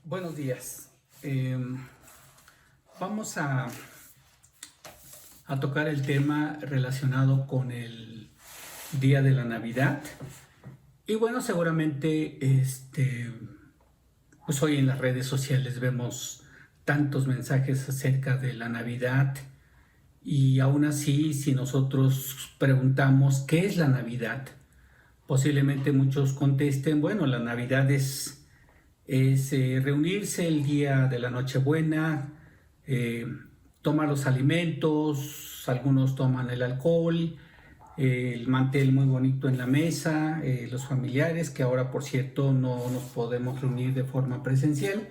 Buenos días. Vamos a tocar el tema relacionado con el día de la Navidad. Y bueno, seguramente pues hoy en las redes sociales vemos tantos mensajes acerca de la Navidad. Y aún así, si nosotros preguntamos ¿qué es la Navidad? Posiblemente muchos contesten, bueno, la Navidad es reunirse el día de la Nochebuena, tomar los alimentos, algunos toman el alcohol, el mantel muy bonito en la mesa, los familiares, que ahora por cierto no nos podemos reunir de forma presencial,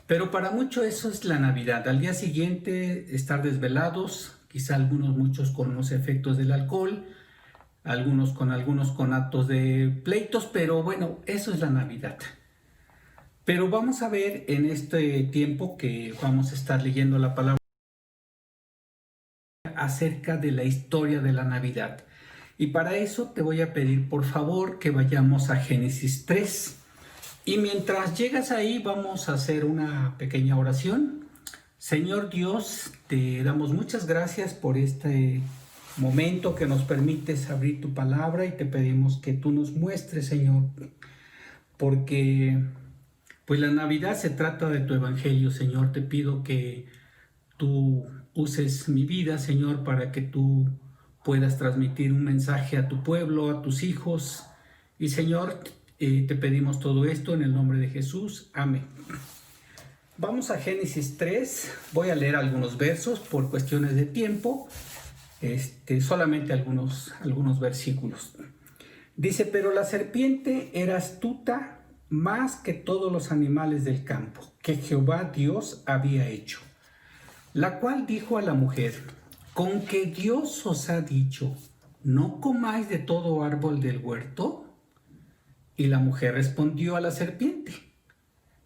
pero para muchos eso es la Navidad. Al día siguiente estar desvelados, quizá muchos con los efectos del alcohol, algunos con actos de pleitos, pero bueno, eso es la Navidad. Pero vamos a ver en este tiempo que vamos a estar leyendo la palabra acerca de la historia de la Navidad. Y para eso te voy a pedir por favor que vayamos a Génesis 3. Y mientras llegas ahí vamos a hacer una pequeña oración. Señor Dios, te damos muchas gracias por este momento que nos permites abrir tu palabra y te pedimos que tú nos muestres, Señor, porque pues la Navidad se trata de tu evangelio, Señor. Te pido que tú uses mi vida, Señor, para que tú puedas transmitir un mensaje a tu pueblo, a tus hijos. Y Señor, te pedimos todo esto en el nombre de Jesús. Amén. Vamos a Génesis 3. Voy a leer algunos versos por cuestiones de tiempo. Solamente algunos versículos. Dice, pero la serpiente era astuta más que todos los animales del campo que Jehová Dios había hecho, la cual dijo a la mujer, ¿con que Dios os ha dicho, no comáis de todo árbol del huerto? Y la mujer respondió a la serpiente,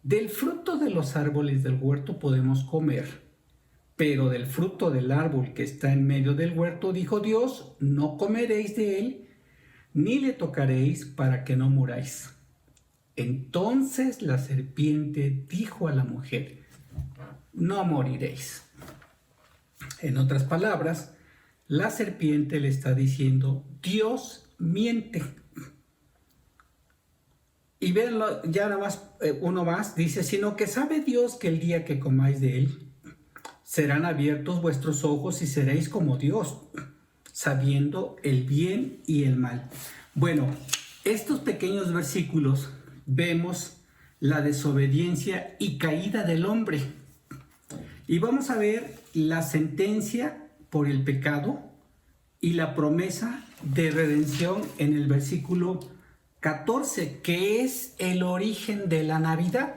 del fruto de los árboles del huerto podemos comer, pero del fruto del árbol que está en medio del huerto, dijo Dios, no comeréis de él, ni le tocaréis para que no muráis. Entonces la serpiente dijo a la mujer, no moriréis. En otras palabras, la serpiente le está diciendo, Dios miente. Y véanlo, ya nada más, uno más, dice, sino que sabe Dios que el día que comáis de él, serán abiertos vuestros ojos y seréis como Dios, sabiendo el bien y el mal. Bueno, estos pequeños versículos vemos la desobediencia y caída del hombre. Y vamos a ver la sentencia por el pecado y la promesa de redención en el versículo 14, que es el origen de la Navidad.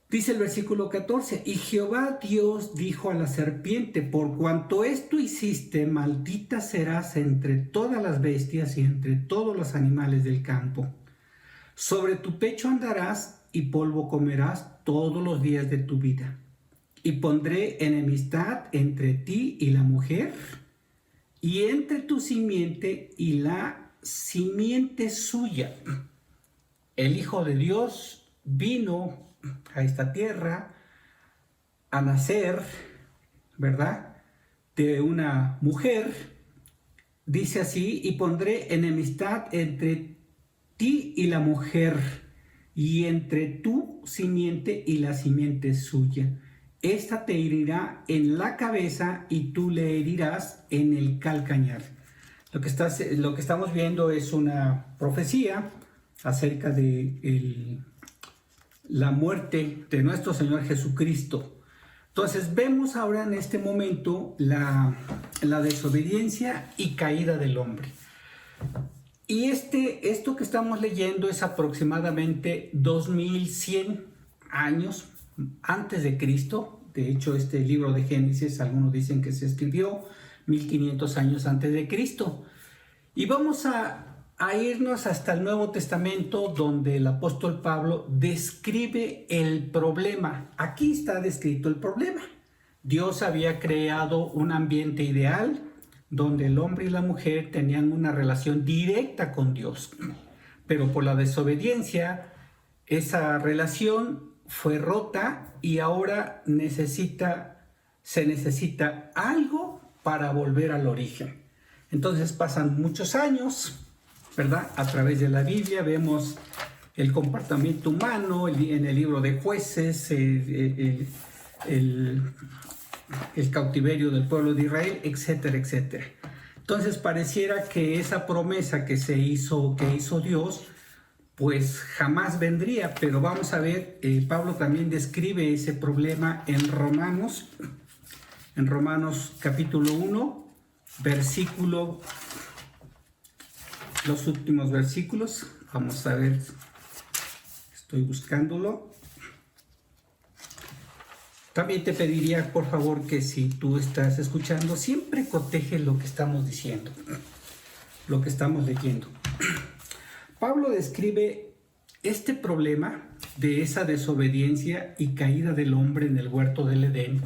Dice el versículo 14, y Jehová Dios dijo a la serpiente, por cuanto esto hiciste, maldita serás entre todas las bestias y entre todos los animales del campo. Sobre tu pecho andarás y polvo comerás todos los días de tu vida. Y pondré enemistad entre ti y la mujer, y entre tu simiente y la simiente suya. El Hijo de Dios vino a esta tierra a nacer, ¿verdad?, de una mujer. Dice así, y pondré enemistad entre ti y la mujer, y entre tu simiente y la simiente suya. Esta te herirá en la cabeza y tú le herirás en el calcañar. Lo que estamos viendo es una profecía acerca de la muerte de nuestro Señor Jesucristo. Entonces vemos ahora en este momento la desobediencia y caída del hombre. Y esto que estamos leyendo es aproximadamente 2100 años antes de Cristo. De hecho, este libro de Génesis, algunos dicen que se escribió 1500 años antes de Cristo. Y vamos a irnos hasta el Nuevo Testamento, donde el apóstol Pablo describe el problema. Aquí está descrito el problema. Dios había creado un ambiente ideal donde el hombre y la mujer tenían una relación directa con Dios, pero por la desobediencia Esa relación fue rota y ahora se necesita algo para volver al origen. Entonces pasan muchos años, ¿verdad? A través de la Biblia vemos el comportamiento humano en el libro de Jueces, el cautiverio del pueblo de Israel, etcétera, etcétera. Entonces pareciera que esa promesa que hizo Dios, pues jamás vendría, pero vamos a ver, Pablo también describe ese problema en Romanos capítulo 1, los últimos versículos, vamos a ver, estoy buscándolo. También te pediría, por favor, que si tú estás escuchando, siempre coteje lo que estamos diciendo, lo que estamos leyendo. Pablo describe este problema de esa desobediencia y caída del hombre en el huerto del Edén.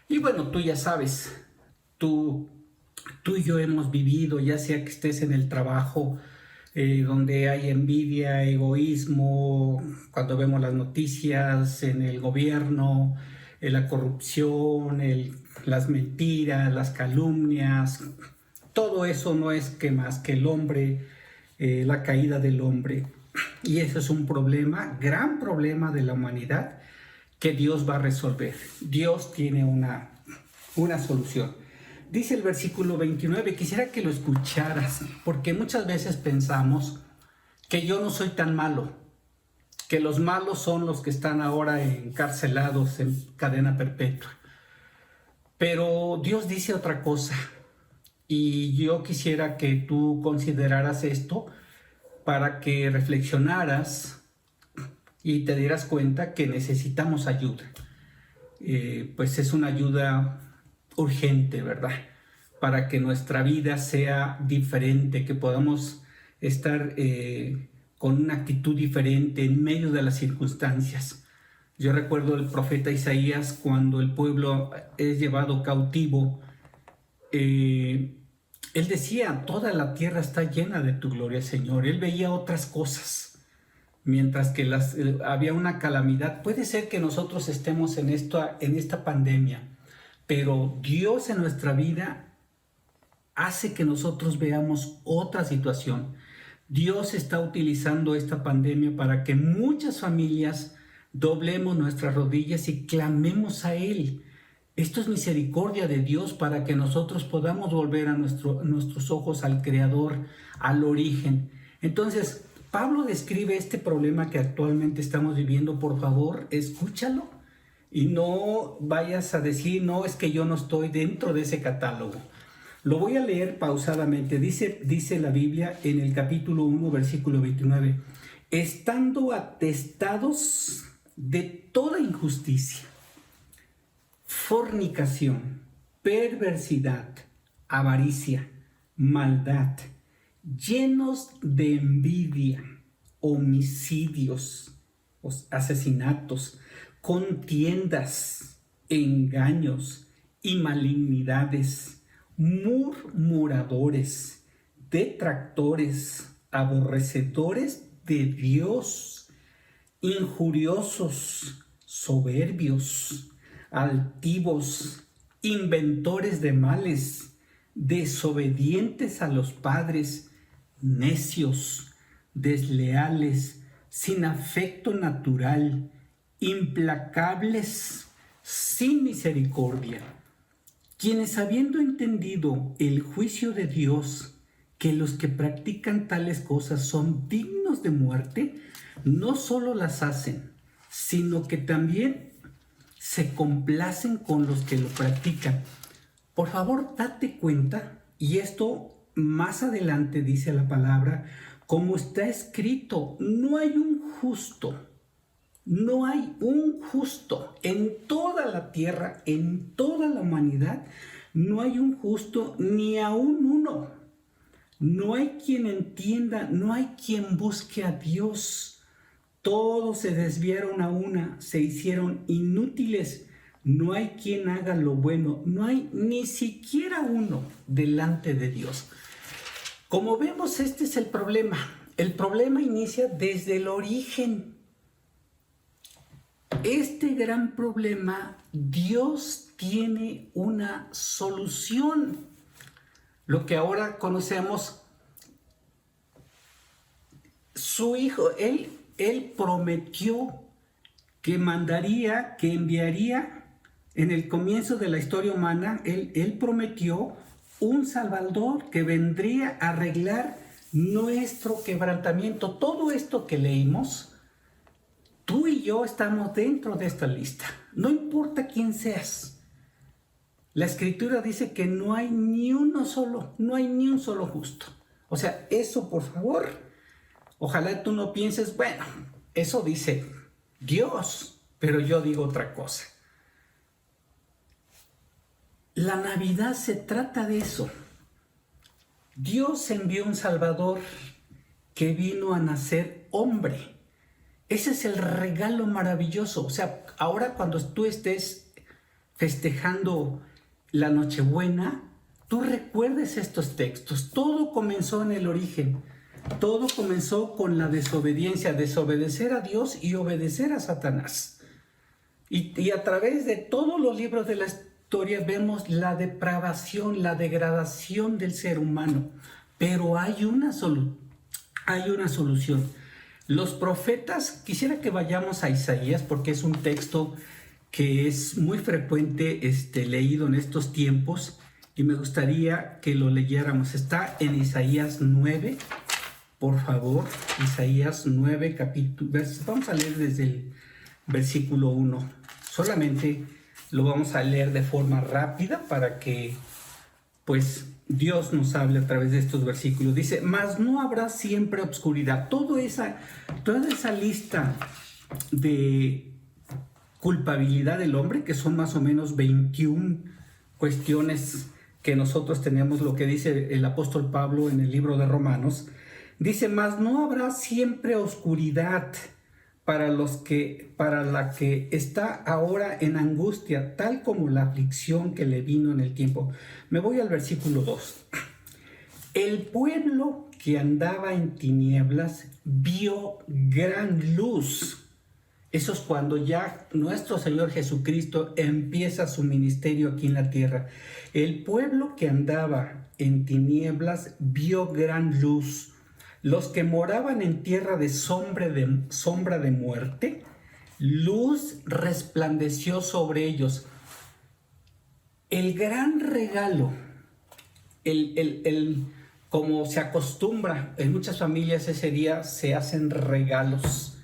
Y bueno, tú ya sabes, tú y yo hemos vivido, ya sea que estés en el trabajo, donde hay envidia, egoísmo, cuando vemos las noticias, en el gobierno, la corrupción, las mentiras, las calumnias, todo eso no es que más que el hombre, la caída del hombre. Y eso es un problema, gran problema de la humanidad que Dios va a resolver. Dios tiene una solución. Dice el versículo 29, quisiera que lo escucharas, porque muchas veces pensamos que yo no soy tan malo, que los malos son los que están ahora encarcelados en cadena perpetua. Pero Dios dice otra cosa, y yo quisiera que tú consideraras esto para que reflexionaras y te dieras cuenta que necesitamos ayuda. Pues es una ayuda urgente, ¿verdad? Para que nuestra vida sea diferente, que podamos estar con una actitud diferente en medio de las circunstancias. Yo recuerdo el profeta Isaías cuando el pueblo es llevado cautivo. Él decía, toda la tierra está llena de tu gloria, Señor. Él veía otras cosas, mientras que había una calamidad. Puede ser que nosotros estemos en esta pandemia, pero Dios en nuestra vida hace que nosotros veamos otra situación. Dios está utilizando esta pandemia para que muchas familias doblemos nuestras rodillas y clamemos a Él. Esto es misericordia de Dios para que nosotros podamos volver a nuestros ojos al Creador, al origen. Entonces, Pablo describe este problema que actualmente estamos viviendo. Por favor, escúchalo y no vayas a decir, no, es que yo no estoy dentro de ese catálogo. Lo voy a leer pausadamente. Dice la Biblia en el capítulo 1, versículo 29, estando atestados de toda injusticia, fornicación, perversidad, avaricia, maldad, llenos de envidia, homicidios, asesinatos, contiendas, engaños y malignidades, murmuradores, detractores, aborrecedores de Dios, injuriosos, soberbios, altivos, inventores de males, desobedientes a los padres, necios, desleales, sin afecto natural, implacables, sin misericordia, quienes habiendo entendido el juicio de Dios, que los que practican tales cosas son dignos de muerte, no solo las hacen, sino que también se complacen con los que lo practican. Por favor, date cuenta, y esto más adelante dice la palabra, como está escrito, no hay un justo en toda la tierra, en toda la humanidad, no hay un justo ni aún uno. No hay quien entienda, no hay quien busque a Dios. Todos se desviaron a una, se hicieron inútiles. No hay quien haga lo bueno, no hay ni siquiera uno delante de Dios. Como vemos, este es el problema. El problema inicia desde el origen. este gran problema, Dios tiene una solución. Lo que ahora conocemos, su Hijo, Él prometió que mandaría, que enviaría en el comienzo de la historia humana, Él prometió un Salvador que vendría a arreglar nuestro quebrantamiento. Todo esto que leímos, tú y yo estamos dentro de esta lista. No importa quién seas. La Escritura dice que no hay ni un solo justo. O sea, eso por favor, ojalá tú no pienses, bueno, eso dice Dios, pero yo digo otra cosa. La Navidad se trata de eso. Dios envió un Salvador que vino a nacer hombre. Ese es el regalo maravilloso. O sea, ahora cuando tú estés festejando la Nochebuena, tú recuerdes estos textos. Todo comenzó en el origen. Todo comenzó con la desobediencia, desobedecer a Dios y obedecer a Satanás. Y a través de todos los libros de la historia vemos la depravación, la degradación del ser humano. Pero hay una solución. Los profetas, quisiera que vayamos a Isaías porque es un texto que es muy frecuente leído en estos tiempos y me gustaría que lo leyéramos. Está en Isaías 9, por favor, Isaías 9, vamos a leer desde el versículo 1. Solamente lo vamos a leer de forma rápida para que, pues, Dios nos hable a través de estos versículos. Dice, mas no habrá siempre obscuridad. Toda esa lista de culpabilidad del hombre, que son más o menos 21 cuestiones que nosotros tenemos, lo que dice el apóstol Pablo en el libro de Romanos, dice, mas no habrá siempre oscuridad para la que está ahora en angustia, tal como la aflicción que le vino en el tiempo. Me voy al versículo 2. El pueblo que andaba en tinieblas vio gran luz. Eso es cuando ya nuestro Señor Jesucristo empieza su ministerio aquí en la tierra. El pueblo que andaba en tinieblas vio gran luz. Los que moraban en tierra de sombra de muerte, luz resplandeció sobre ellos. El gran regalo, como se acostumbra en muchas familias ese día se hacen regalos,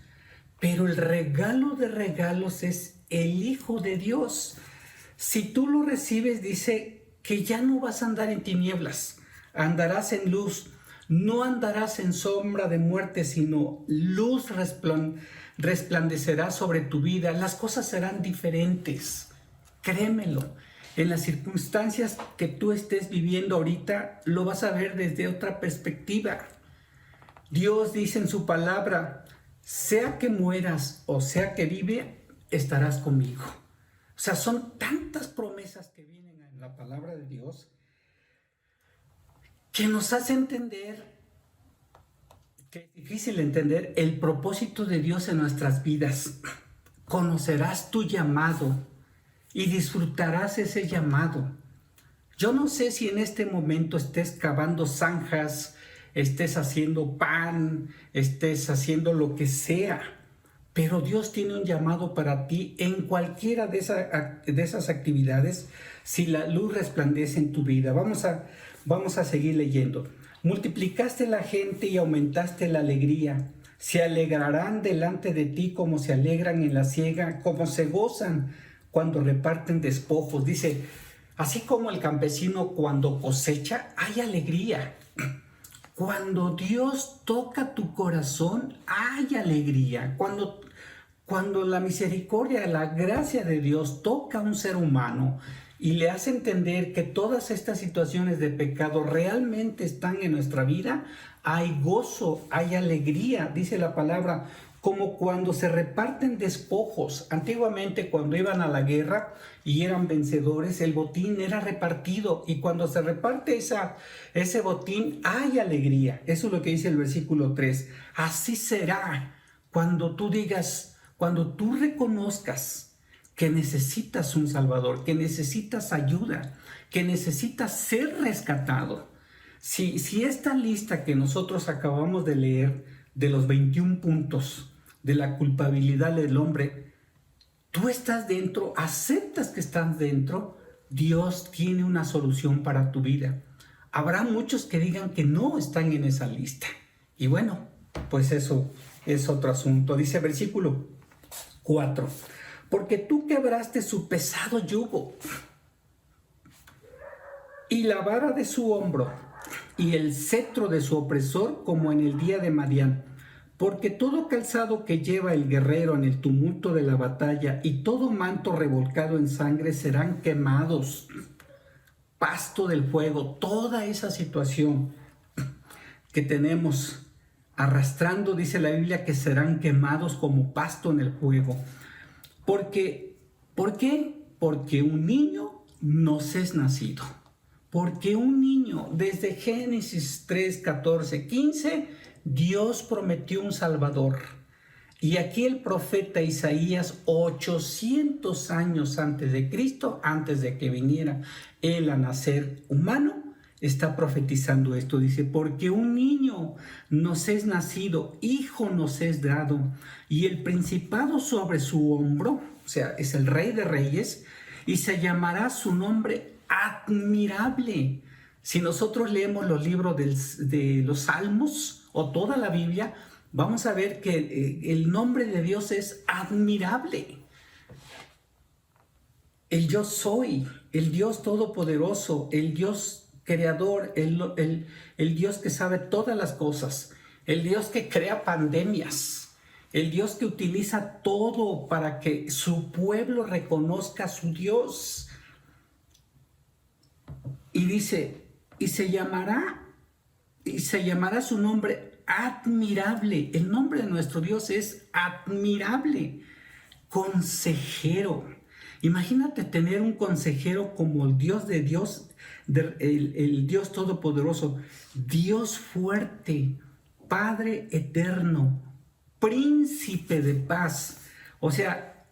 pero el regalo de regalos es el Hijo de Dios. Si tú lo recibes, dice que ya no vas a andar en tinieblas, andarás en luz. No andarás en sombra de muerte, sino luz resplandecerá sobre tu vida. Las cosas serán diferentes. Créemelo. En las circunstancias que tú estés viviendo ahorita, lo vas a ver desde otra perspectiva. Dios dice en su palabra, sea que mueras o sea que vive, estarás conmigo. O sea, son tantas promesas que vienen en la palabra de Dios que nos hace entender, que es difícil entender el propósito de Dios en nuestras vidas. Conocerás tu llamado y disfrutarás ese llamado. Yo no sé si en este momento estés cavando zanjas, estés haciendo pan, estés haciendo lo que sea, pero Dios tiene un llamado para ti en cualquiera de esas actividades si la luz resplandece en tu vida. Vamos a seguir leyendo. Multiplicaste la gente y aumentaste la alegría. Se alegrarán delante de ti como se alegran en la siega, como se gozan cuando reparten despojos. Dice, así como el campesino cuando cosecha, hay alegría. Cuando Dios toca tu corazón, hay alegría. Cuando la misericordia, la gracia de Dios toca a un ser humano y le hace entender que todas estas situaciones de pecado realmente están en nuestra vida, hay gozo, hay alegría, dice la palabra, como cuando se reparten despojos. Antiguamente, cuando iban a la guerra y eran vencedores, el botín era repartido, y cuando se reparte ese botín, hay alegría. Eso es lo que dice el versículo 3. Así será cuando tú digas, cuando tú reconozcas que necesitas un Salvador, que necesitas ayuda, que necesitas ser rescatado. Si esta lista que nosotros acabamos de leer de los 21 puntos de la culpabilidad del hombre, tú estás dentro, aceptas que estás dentro, Dios tiene una solución para tu vida. Habrá muchos que digan que no están en esa lista. Y bueno, pues eso es otro asunto. Dice versículo 4. Porque tú quebraste su pesado yugo y la vara de su hombro y el cetro de su opresor como en el día de Madián. Porque todo calzado que lleva el guerrero en el tumulto de la batalla y todo manto revolcado en sangre serán quemados. Pasto del fuego, toda esa situación que tenemos arrastrando, dice la Biblia, que serán quemados como pasto en el fuego. ¿Por qué? Porque un niño nos es nacido. Porque un niño, desde Génesis 3, 14, 15, Dios prometió un Salvador. Y aquí el profeta Isaías, 800 años antes de Cristo, antes de que viniera él a nacer humano, está profetizando esto. Dice, porque un niño nos es nacido, hijo nos es dado, y el principado sobre su hombro, o sea, es el Rey de Reyes, y se llamará su nombre Admirable. Si nosotros leemos los libros de los Salmos o toda la Biblia, vamos a ver que el nombre de Dios es admirable. El yo soy, el Dios todopoderoso, el Dios creador, el Dios que sabe todas las cosas, el Dios que crea pandemias, el Dios que utiliza todo para que su pueblo reconozca a su Dios. Y dice, y se llamará su nombre Admirable. El nombre de nuestro Dios es Admirable, Consejero. Imagínate tener un consejero como el Dios de Dios, el Dios Todopoderoso, Dios fuerte, Padre eterno, Príncipe de paz. O sea,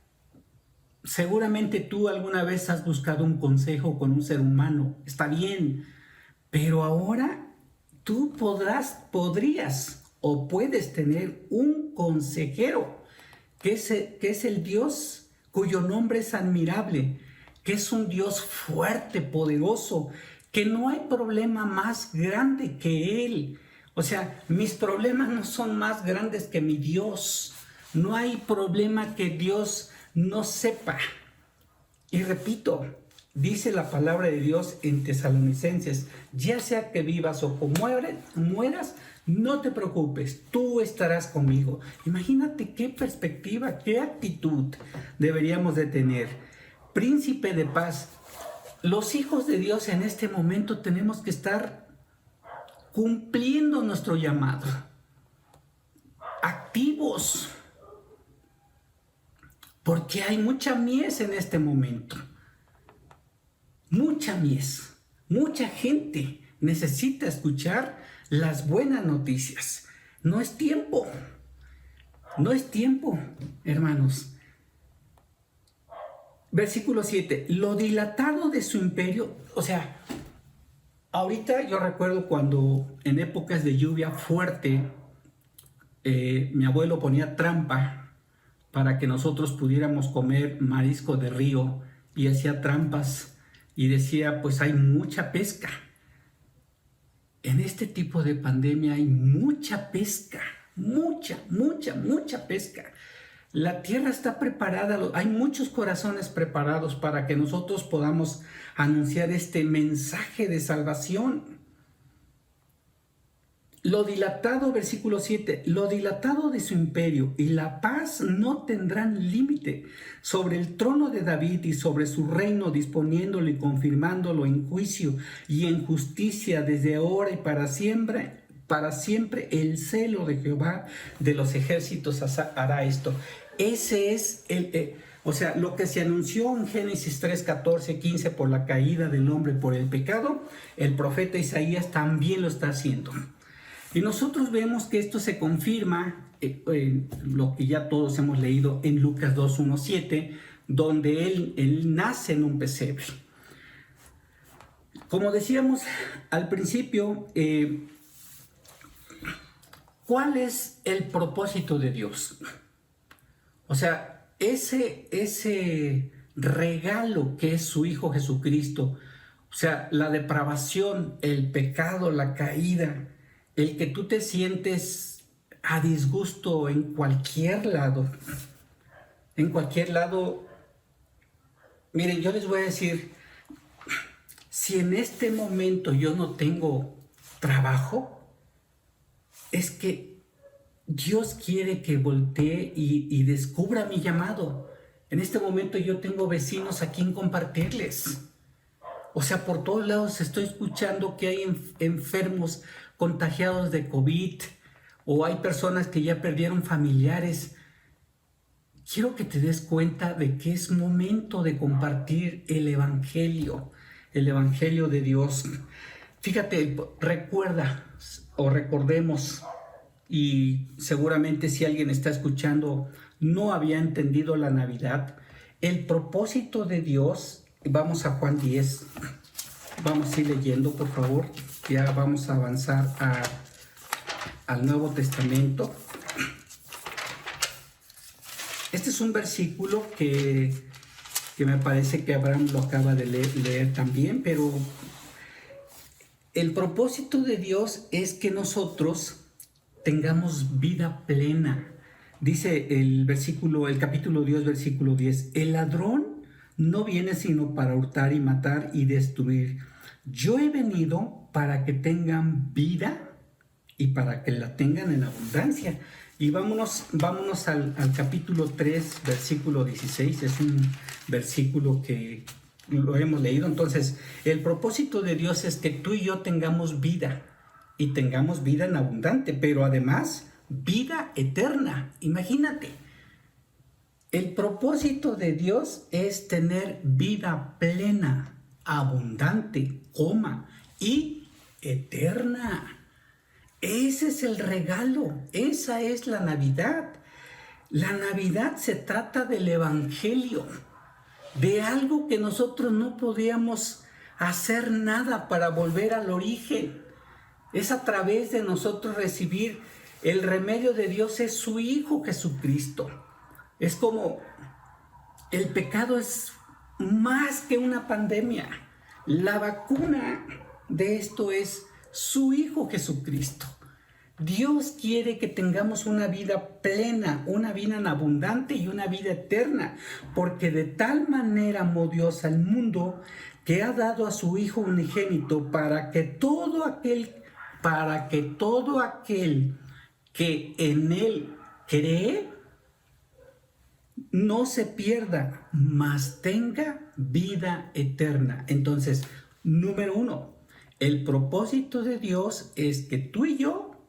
seguramente tú alguna vez has buscado un consejo con un ser humano, está bien, pero ahora tú podrías o puedes tener un consejero, que es el Dios cuyo nombre es admirable, que es un Dios fuerte, poderoso, que no hay problema más grande que Él. O sea, mis problemas no son más grandes que mi Dios. No hay problema que Dios no sepa. Y repito, dice la palabra de Dios en Tesalonicenses, ya sea que vivas o que mueras, no te preocupes, tú estarás conmigo. Imagínate qué perspectiva, qué actitud deberíamos de tener. Príncipe de paz. Los hijos de Dios en este momento tenemos que estar cumpliendo nuestro llamado. Activos. Porque hay mucha mies en este momento. Mucha mies. Mucha gente necesita escuchar las buenas noticias. No es tiempo. No es tiempo, hermanos. Versículo 7. Lo dilatado de su imperio. O sea, ahorita yo recuerdo cuando en épocas de lluvia fuerte, mi abuelo ponía trampa para que nosotros pudiéramos comer marisco de río, y hacía trampas y decía, pues hay mucha pesca. En este tipo de pandemia hay mucha pesca, mucha pesca. La tierra está preparada, hay muchos corazones preparados para que nosotros podamos anunciar este mensaje de salvación. Lo dilatado, versículo 7, lo dilatado de su imperio y la paz no tendrán límite sobre el trono de David y sobre su reino, disponiéndolo y confirmándolo en juicio y en justicia desde ahora y para siempre el celo de Jehová de los ejércitos hará esto. Ese es lo que se anunció en Génesis 3, 14, 15 por la caída del hombre por el pecado, el profeta Isaías también lo está haciendo. Y nosotros vemos que esto se confirma en lo que ya todos hemos leído en Lucas 2:1-7, donde él nace en un pesebre. Como decíamos al principio, ¿cuál es el propósito de Dios? O sea, ese regalo que es su Hijo Jesucristo, o sea, la depravación, el pecado, la caída, el que tú te sientes a disgusto en cualquier lado. En cualquier lado. Miren, yo les voy a decir, si en este momento yo no tengo trabajo, es que Dios quiere que voltee y descubra mi llamado. En este momento yo tengo vecinos a quien compartirles. O sea, por todos lados estoy escuchando que hay enfermos contagiados de COVID, o hay personas que ya perdieron familiares. Quiero que te des cuenta de que es momento de compartir el Evangelio de Dios. Fíjate, recuerda o recordemos, y seguramente si alguien está escuchando no había entendido la Navidad, el propósito de Dios. Vamos a Juan 10, vamos a ir leyendo, por favor, ya vamos a avanzar al Nuevo Testamento. Este es un versículo que me parece que Abraham lo acaba de leer también, pero el propósito de Dios es que nosotros tengamos vida plena. Dice el capítulo 10, versículo 10, el ladrón no viene sino para hurtar y matar y destruir. Yo he venido para que tengan vida y para que la tengan en abundancia. Y vámonos al capítulo 3, versículo 16. Es un versículo que lo hemos leído. Entonces, el propósito de Dios es que tú y yo tengamos vida, y tengamos vida en abundante, pero además vida eterna. Imagínate. El propósito de Dios es tener vida plena, abundante, y eterna. Ese es el regalo, esa es la Navidad. La Navidad se trata del Evangelio, de algo que nosotros no podíamos hacer nada para volver al origen. Es a través de nosotros recibir el remedio de Dios, es su Hijo Jesucristo. Es como el pecado es más que una pandemia. La vacuna de esto es su Hijo Jesucristo. Dios quiere que tengamos una vida plena, una vida en abundante y una vida eterna, porque de tal manera amó Dios al mundo que ha dado a su Hijo unigénito para que todo aquel que en Él cree no se pierda, mas tenga vida eterna. Entonces, número 1, el propósito de Dios es que tú y yo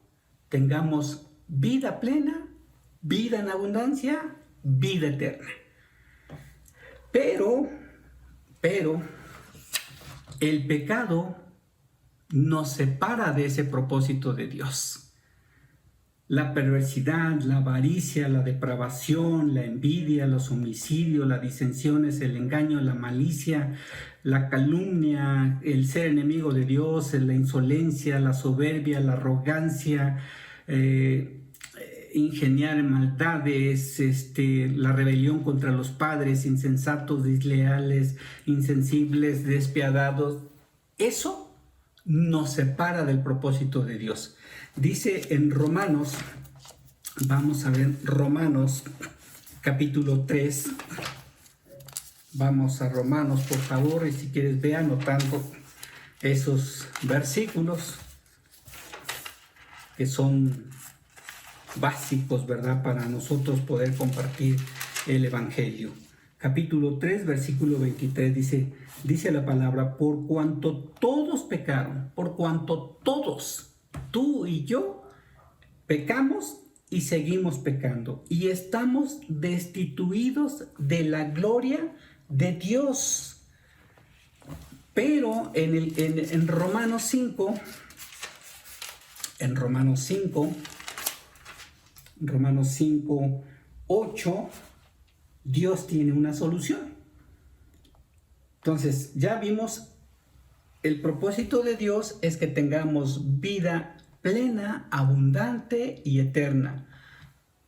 tengamos vida plena, vida en abundancia, vida eterna. Pero, el pecado nos separa de ese propósito de Dios. La perversidad, la avaricia, la depravación, la envidia, los homicidios, las disensiones, el engaño, la malicia, la calumnia, el ser enemigo de Dios, la insolencia, la soberbia, la arrogancia, ingeniar maldades, la rebelión contra los padres, insensatos, desleales, insensibles, despiadados. Eso nos separa del propósito de Dios. Dice en Romanos, vamos a ver Romanos capítulo 3, vamos a Romanos por favor, y si quieres ve anotando esos versículos que son básicos, ¿verdad?, para nosotros poder compartir el Evangelio. Capítulo 3, versículo 23 dice la palabra, por cuanto todos pecaron, por cuanto todos, tú y yo, pecamos y seguimos pecando y estamos destituidos de la gloria de Dios. Pero en Romanos 5, en Romanos 5, 8, Dios tiene una solución. Entonces, ya vimos, el propósito de Dios es que tengamos vida plena, abundante y eterna.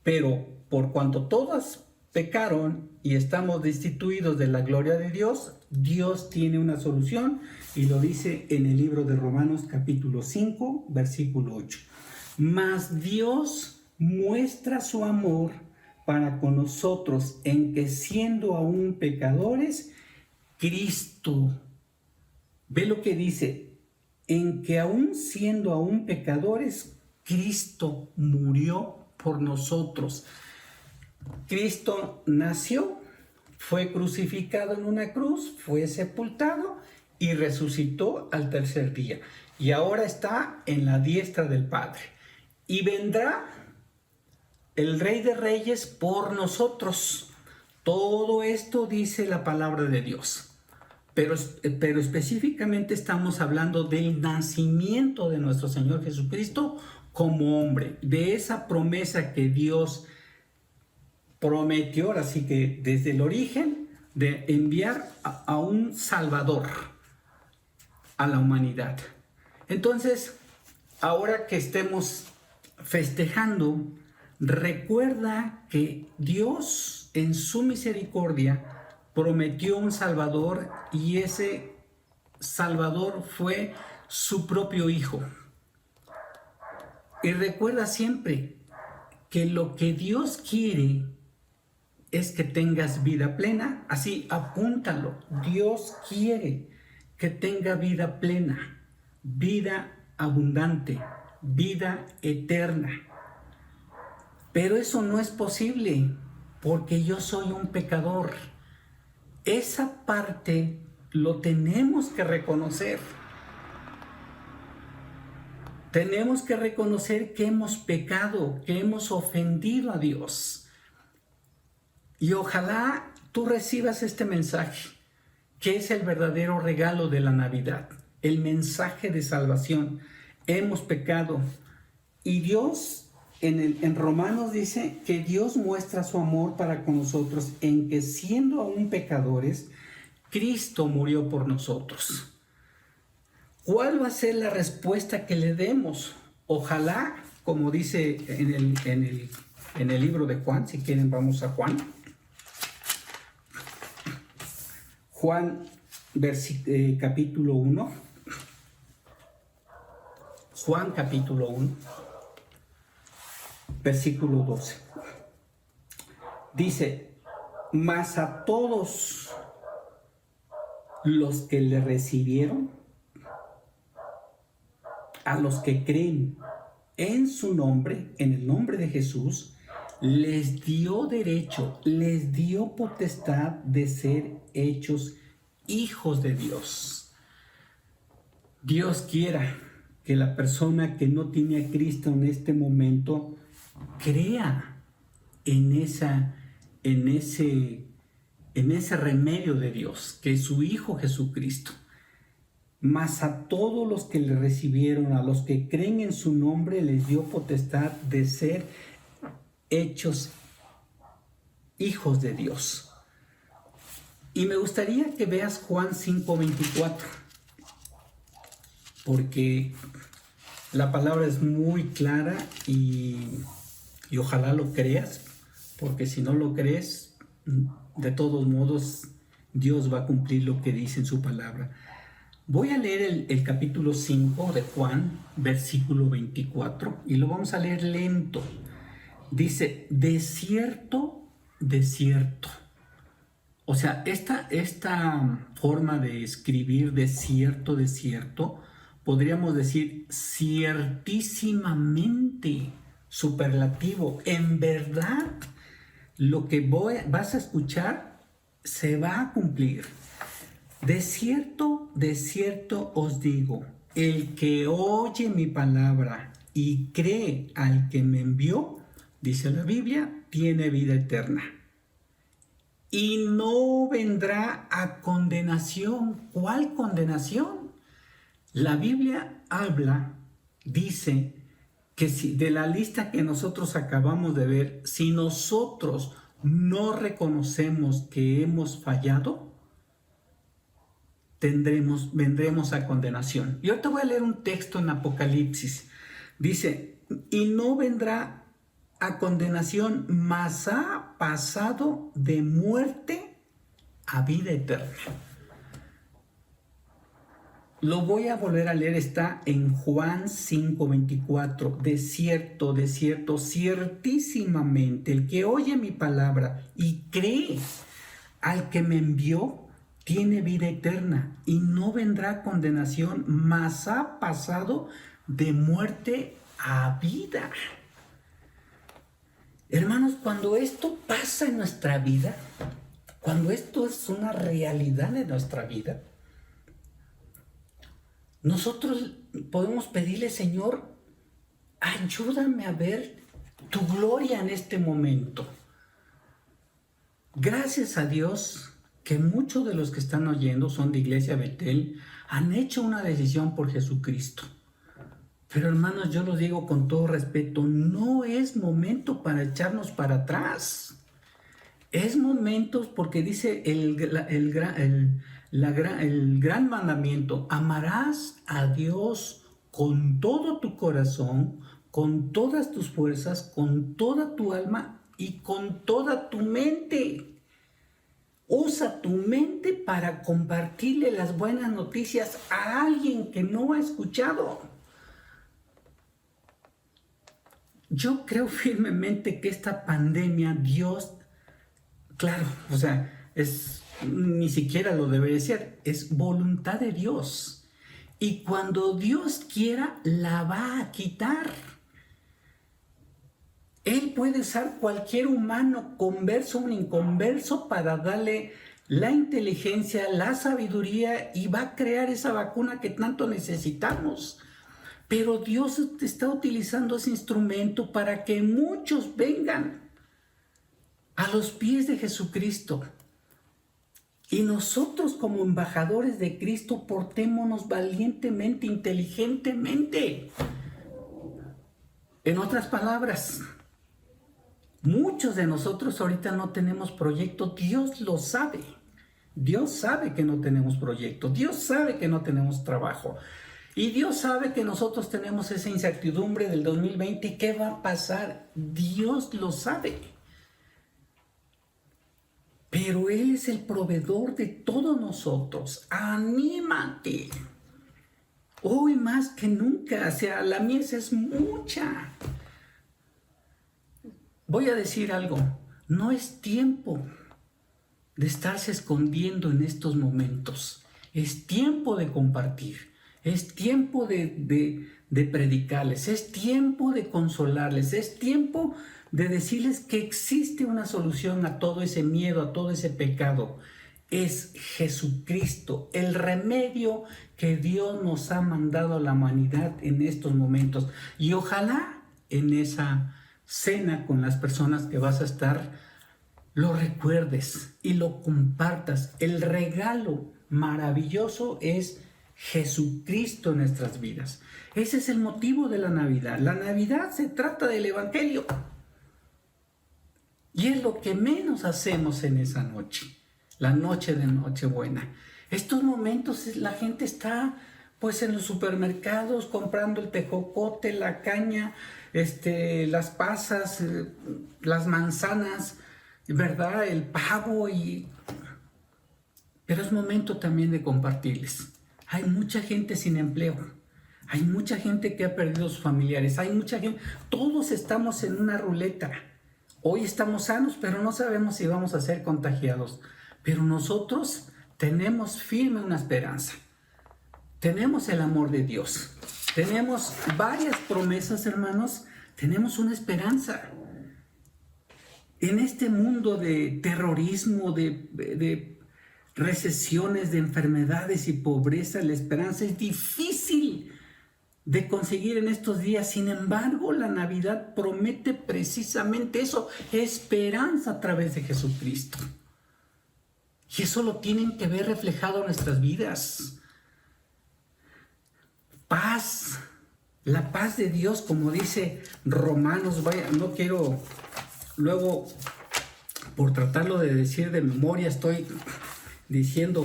Pero por cuanto todos pecaron y estamos destituidos de la gloria de Dios, Dios tiene una solución y lo dice en el libro de Romanos capítulo 5, versículo 8. Mas Dios muestra su amor para con nosotros en que siendo aún pecadores, Cristo, ve lo que dice, en que aún siendo aún pecadores, Cristo murió por nosotros. Cristo nació, fue crucificado en una cruz, fue sepultado y resucitó al tercer día. Y ahora está en la diestra del Padre. Y vendrá el Rey de Reyes por nosotros. Todo esto dice la palabra de Dios. Pero específicamente estamos hablando del nacimiento de nuestro Señor Jesucristo como hombre, de esa promesa que Dios prometió, así que desde el origen, de enviar a un Salvador a la humanidad. Entonces, ahora que estemos festejando, recuerda que Dios en su misericordia prometió un Salvador y ese Salvador fue su propio Hijo. Y recuerda siempre que lo que Dios quiere es que tengas vida plena. Así, apúntalo. Dios quiere que tenga vida plena, vida abundante, vida eterna. Pero eso no es posible porque yo soy un pecador. Esa parte lo tenemos que reconocer. Tenemos que reconocer que hemos pecado, que hemos ofendido a Dios. Y ojalá tú recibas este mensaje, que es el verdadero regalo de la Navidad, el mensaje de salvación. Hemos pecado y Dios en Romanos dice que Dios muestra su amor para con nosotros en que siendo aún pecadores, Cristo murió por nosotros. ¿Cuál va a ser la respuesta que le demos? Ojalá, como dice en el libro de Juan, si quieren vamos a Juan. Juan, capítulo 1. Juan, capítulo 1, versículo 12. Dice, mas a todos los que le recibieron, a los que creen en su nombre, en el nombre de Jesús, les dio derecho, les dio potestad de ser hechos hijos de Dios. Dios quiera que la persona que no tiene a Cristo en este momento crea en ese remedio de Dios, que es su Hijo Jesucristo. Mas a todos los que le recibieron, a los que creen en su nombre, les dio potestad de ser hechos hijos de Dios. Y me gustaría que veas Juan 5:24, porque la palabra es muy clara y ojalá lo creas, porque si no lo crees, de todos modos, Dios va a cumplir lo que dice en su palabra. Voy a leer el capítulo 5 de Juan, versículo 24, y lo vamos a leer lento. Dice, de cierto, de cierto. O sea, esta forma de escribir de cierto, podríamos decir ciertísimamente, superlativo. En verdad, lo que vas a escuchar se va a cumplir. De cierto os digo, el que oye mi palabra y cree al que me envió, dice la Biblia, tiene vida eterna. Y no vendrá a condenación. ¿Cuál condenación? La Biblia dice que si de la lista que nosotros acabamos de ver, si nosotros no reconocemos que hemos fallado, vendremos a condenación. Y ahorita voy a leer un texto en Apocalipsis. Dice, y no vendrá a condenación, mas ha pasado de muerte a vida eterna. Lo voy a volver a leer, está en Juan 5:24. De cierto, ciertísimamente, el que oye mi palabra y cree al que me envió, tiene vida eterna y no vendrá condenación, mas ha pasado de muerte a vida. Hermanos, cuando esto pasa en nuestra vida, cuando esto es una realidad en nuestra vida, nosotros podemos pedirle, Señor, ayúdame a ver tu gloria en este momento. Gracias a Dios que muchos de los que están oyendo son de Iglesia Betel, han hecho una decisión por Jesucristo. Pero hermanos, yo lo digo con todo respeto, no es momento para echarnos para atrás. Es momento porque dice el gran mandamiento: amarás a Dios con todo tu corazón, con todas tus fuerzas, con toda tu alma y con toda tu mente. Usa tu mente para compartirle las buenas noticias a alguien que no ha escuchado. Yo creo firmemente que esta pandemia, Dios, claro, ni siquiera lo debería ser, es voluntad de Dios. Y cuando Dios quiera, la va a quitar. Él puede usar cualquier humano, converso o inconverso, para darle la inteligencia, la sabiduría, y va a crear esa vacuna que tanto necesitamos. Pero Dios está utilizando ese instrumento para que muchos vengan a los pies de Jesucristo. Y nosotros, como embajadores de Cristo, portémonos valientemente, inteligentemente. En otras palabras, muchos de nosotros ahorita no tenemos proyecto. Dios lo sabe. Dios sabe que no tenemos proyecto. Dios sabe que no tenemos trabajo. Y Dios sabe que nosotros tenemos esa incertidumbre del 2020. ¿Qué va a pasar? Dios lo sabe. Pero Él es el proveedor de todos nosotros. ¡Anímate! Hoy más que nunca, la mies es mucha. Voy a decir algo. No es tiempo de estarse escondiendo en estos momentos. Es tiempo de compartir. Es tiempo de predicarles, es tiempo de consolarles, es tiempo de decirles que existe una solución a todo ese miedo, a todo ese pecado. Es Jesucristo, el remedio que Dios nos ha mandado a la humanidad en estos momentos. Y ojalá en esa cena con las personas que vas a estar, lo recuerdes y lo compartas. El regalo maravilloso es Jesucristo en nuestras vidas. Ese es el motivo de la Navidad. La Navidad se trata del Evangelio. Y es lo que menos hacemos en esa noche, la noche de Nochebuena. Estos momentos la gente está pues en los supermercados comprando el tejocote, la caña, las pasas, las manzanas, ¿verdad? El pavo pero es momento también de compartirles. Hay mucha gente sin empleo, hay mucha gente que ha perdido sus familiares, hay mucha gente, todos estamos en una ruleta. Hoy estamos sanos, pero no sabemos si vamos a ser contagiados. Pero nosotros tenemos firme una esperanza. Tenemos el amor de Dios. Tenemos varias promesas, hermanos. Tenemos una esperanza. En este mundo de terrorismo, de recesiones, de enfermedades y pobreza, la esperanza es difícil de conseguir en estos días. Sin embargo, la Navidad promete precisamente eso, esperanza a través de Jesucristo. Y eso lo tienen que ver reflejado en nuestras vidas. Paz, La paz de Dios, como dice Romanos, vaya, no quiero luego, por tratarlo de decir de memoria, estoy diciendo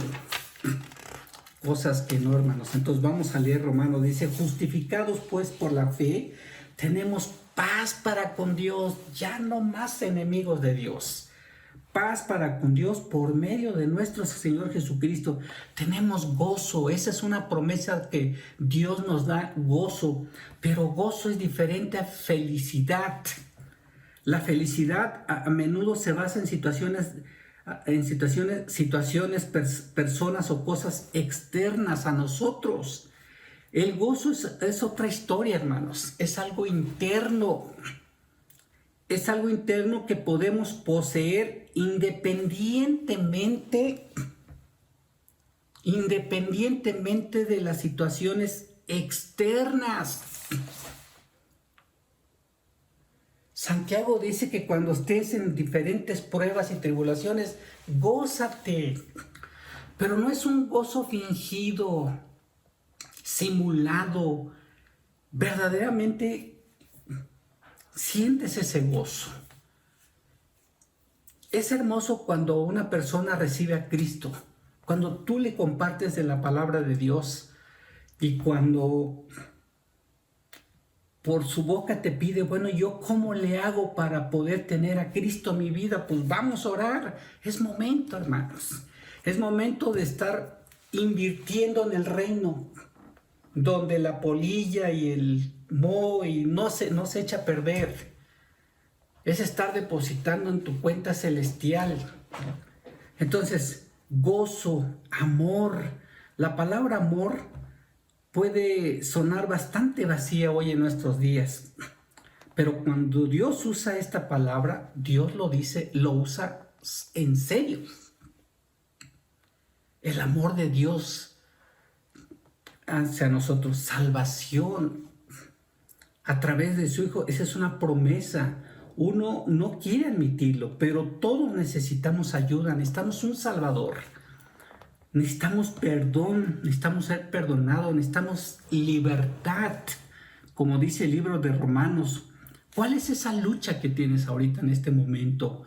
cosas que no, hermanos. Entonces vamos a leer Romanos. Dice, justificados pues por la fe, tenemos paz para con Dios, ya no más enemigos de Dios. Paz para con Dios por medio de nuestro Señor Jesucristo. Tenemos gozo. Esa es una promesa que Dios nos da, gozo. Pero gozo es diferente a felicidad. La felicidad a menudo se basa en situaciones, personas o cosas externas a nosotros. El gozo es otra historia, hermanos. Es algo interno. Es algo interno que podemos poseer independientemente de las situaciones externas. Santiago dice que cuando estés en diferentes pruebas y tribulaciones, gózate. Pero no es un gozo fingido, simulado. Verdaderamente sientes ese gozo. Es hermoso cuando una persona recibe a Cristo, cuando tú le compartes de la palabra de Dios y cuando por su boca te pide, bueno, ¿yo cómo le hago para poder tener a Cristo en mi vida? Pues vamos a orar. Es momento, hermanos. Es momento de estar invirtiendo en el reino, donde la polilla y el moho no se echa a perder. Es estar depositando en tu cuenta celestial. Entonces, gozo, amor. La palabra amor puede sonar bastante vacía hoy en nuestros días, pero cuando Dios usa esta palabra, Dios lo dice, lo usa en serio. El amor de Dios hacia nosotros, salvación a través de su Hijo, esa es una promesa. Uno no quiere admitirlo, pero todos necesitamos ayuda, necesitamos un Salvador. Necesitamos perdón, necesitamos ser perdonados, necesitamos libertad, como dice el libro de Romanos. ¿Cuál es esa lucha que tienes ahorita en este momento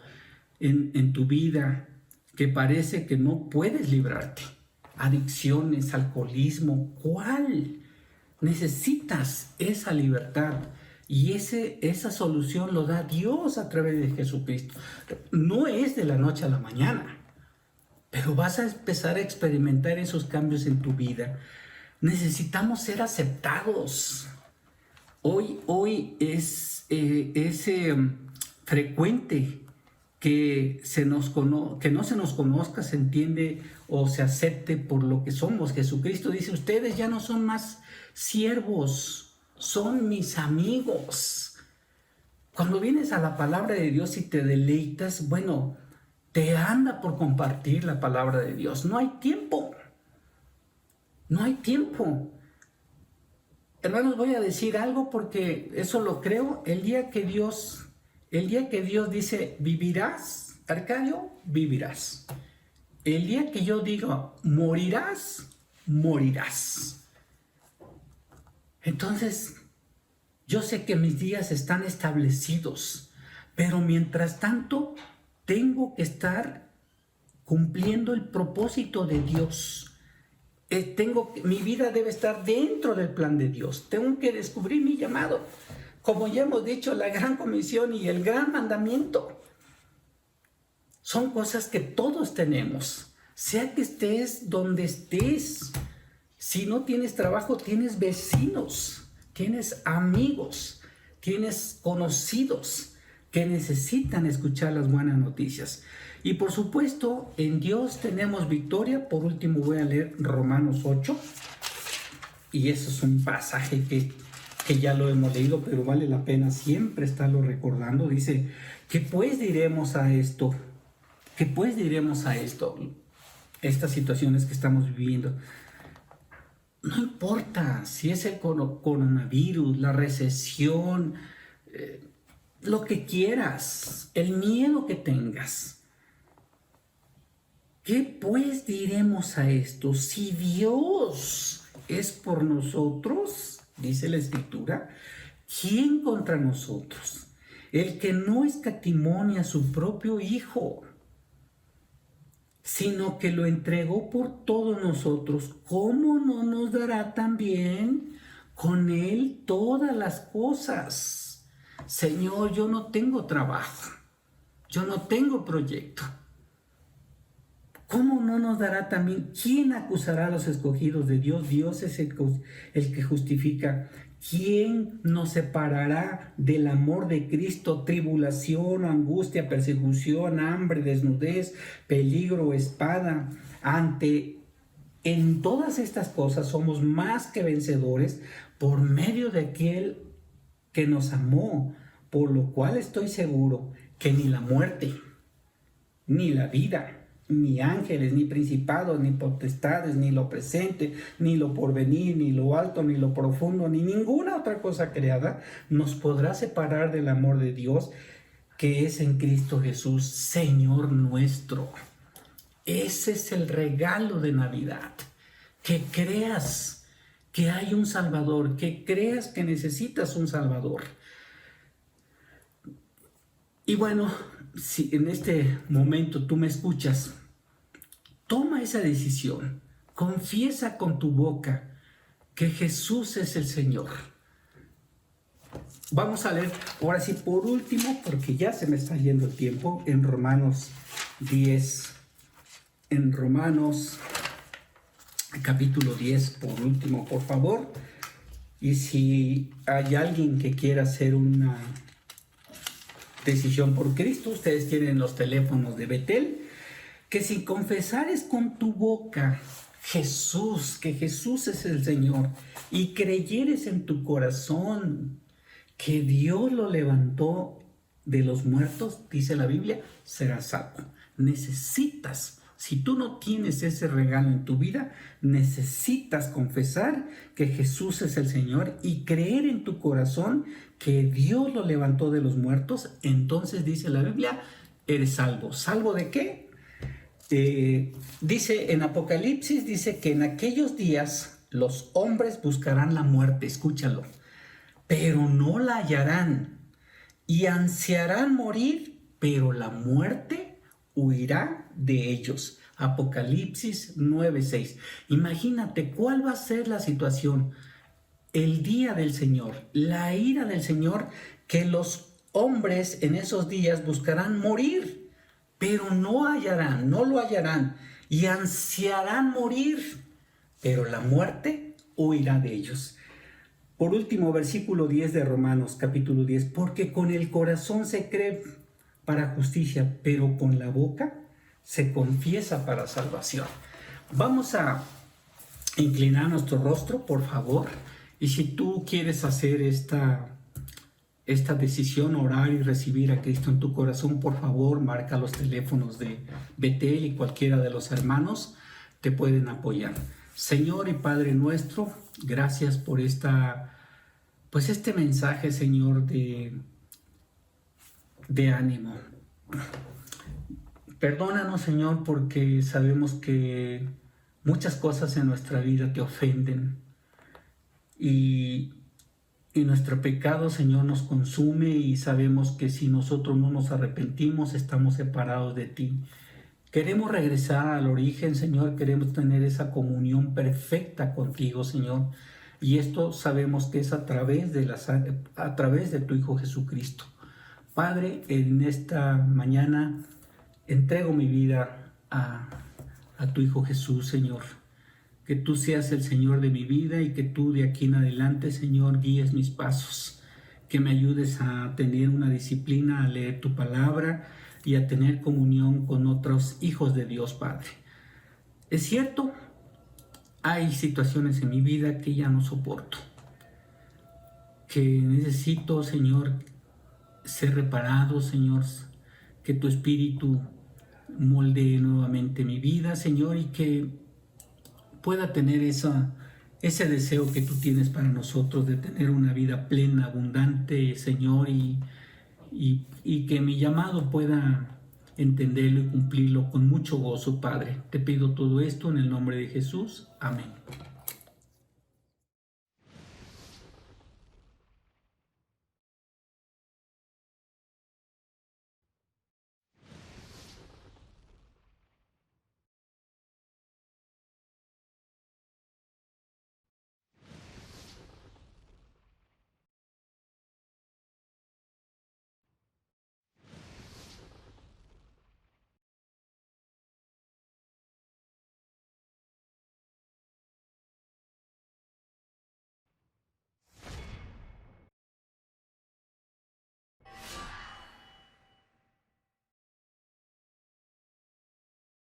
en tu vida que parece que no puedes librarte? Adicciones, alcoholismo, ¿cuál? Necesitas esa libertad y esa solución lo da Dios a través de Jesucristo. No es de la noche a la mañana. Pero vas a empezar a experimentar esos cambios en tu vida. Necesitamos ser aceptados. Hoy es frecuente que no se nos conozca, se entiende o se acepte por lo que somos. Jesucristo dice, ustedes ya no son más siervos, son mis amigos. Cuando vienes a la palabra de Dios y te deleitas, bueno, te anda por compartir la palabra de Dios. No hay tiempo. No hay tiempo. Hermanos, voy a decir algo porque eso lo creo. El día que Dios dice, vivirás, Arcadio, vivirás. El día que yo digo, morirás, morirás. Entonces, yo sé que mis días están establecidos, pero mientras tanto, tengo que estar cumpliendo el propósito de Dios. Mi vida debe estar dentro del plan de Dios. Tengo que descubrir mi llamado. Como ya hemos dicho, la gran comisión y el gran mandamiento son cosas que todos tenemos. Sea que estés donde estés. Si no tienes trabajo, tienes vecinos, tienes amigos, tienes conocidos que necesitan escuchar las buenas noticias. Y por supuesto, en Dios tenemos victoria. Por último voy a leer Romanos 8. Y eso es un pasaje que ya lo hemos leído, pero vale la pena siempre estarlo recordando. Dice, ¿qué pues diremos a esto? ¿Qué pues diremos a esto? Estas situaciones que estamos viviendo. No importa si es el coronavirus, la recesión, lo que quieras, el miedo que tengas. ¿Qué pues diremos a esto? Si Dios es por nosotros, dice la Escritura, ¿quién contra nosotros? El que no escatimonia a su propio Hijo, sino que lo entregó por todos nosotros, ¿cómo no nos dará también con Él todas las cosas? Señor, yo no tengo trabajo, yo no tengo proyecto. ¿Cómo no nos dará también? ¿Quién acusará a los escogidos de Dios? Dios es el que justifica. ¿Quién nos separará del amor de Cristo? Tribulación, angustia, persecución, hambre, desnudez, peligro, espada. En todas estas cosas somos más que vencedores por medio de aquel que nos amó, por lo cual estoy seguro que ni la muerte, ni la vida, ni ángeles, ni principados, ni potestades, ni lo presente, ni lo porvenir, ni lo alto, ni lo profundo, ni ninguna otra cosa creada nos podrá separar del amor de Dios que es en Cristo Jesús, Señor nuestro. Ese es el regalo de Navidad. Que creas que hay un Salvador, que creas que necesitas un Salvador. Y bueno, si en este momento tú me escuchas, toma esa decisión, confiesa con tu boca que Jesús es el Señor. Vamos a leer, ahora sí, por último, porque ya se me está yendo el tiempo, en Romanos 10, en Romanos capítulo 10, por último, por favor. Y si hay alguien que quiera hacer una decisión por Cristo, ustedes tienen los teléfonos de Betel, que si confesares con tu boca Jesús, que Jesús es el Señor, y creyeres en tu corazón que Dios lo levantó de los muertos, dice la Biblia, serás salvo. Necesitas, si tú no tienes ese regalo en tu vida, necesitas confesar que Jesús es el Señor y creer en tu corazón que Dios lo levantó de los muertos. Entonces dice la Biblia, eres salvo. ¿Salvo de qué? Dice en Apocalipsis, dice que en aquellos días los hombres buscarán la muerte, escúchalo, pero no la hallarán, y ansiarán morir, pero la muerte huirá de ellos. Apocalipsis 9:6. Imagínate cuál va a ser la situación, el día del Señor, la ira del Señor, que los hombres en esos días buscarán morir, pero no hallarán, no lo hallarán, y ansiarán morir, pero la muerte huirá de ellos. Por último, versículo 10 de Romanos, capítulo 10, porque con el corazón se cree para justicia, pero con la boca se confiesa para salvación. Vamos a inclinar nuestro rostro, por favor, y si tú quieres hacer esta decisión, orar y recibir a Cristo en tu corazón, por favor, marca los teléfonos de Betel y cualquiera de los hermanos te pueden apoyar. Señor y Padre nuestro, gracias por este mensaje, Señor, de ánimo. Perdónanos, Señor, porque sabemos que muchas cosas en nuestra vida te ofenden y nuestro pecado, Señor, nos consume, y sabemos que si nosotros no nos arrepentimos, estamos separados de ti. Queremos regresar al origen, Señor, queremos tener esa comunión perfecta contigo, Señor, y esto sabemos que es a través de tu Hijo Jesucristo. Padre, en esta mañana entrego mi vida a tu Hijo Jesús, Señor. Que tú seas el Señor de mi vida y que tú de aquí en adelante, Señor, guíes mis pasos. Que me ayudes a tener una disciplina, a leer tu palabra y a tener comunión con otros hijos de Dios, Padre. Es cierto, hay situaciones en mi vida que ya no soporto, que necesito, Señor, ser reparado, Señor, que tu Espíritu moldee nuevamente mi vida, Señor, y que pueda tener ese deseo que tú tienes para nosotros de tener una vida plena, abundante, Señor, y que mi llamado pueda entenderlo y cumplirlo con mucho gozo, Padre. Te pido todo esto en el nombre de Jesús. Amén.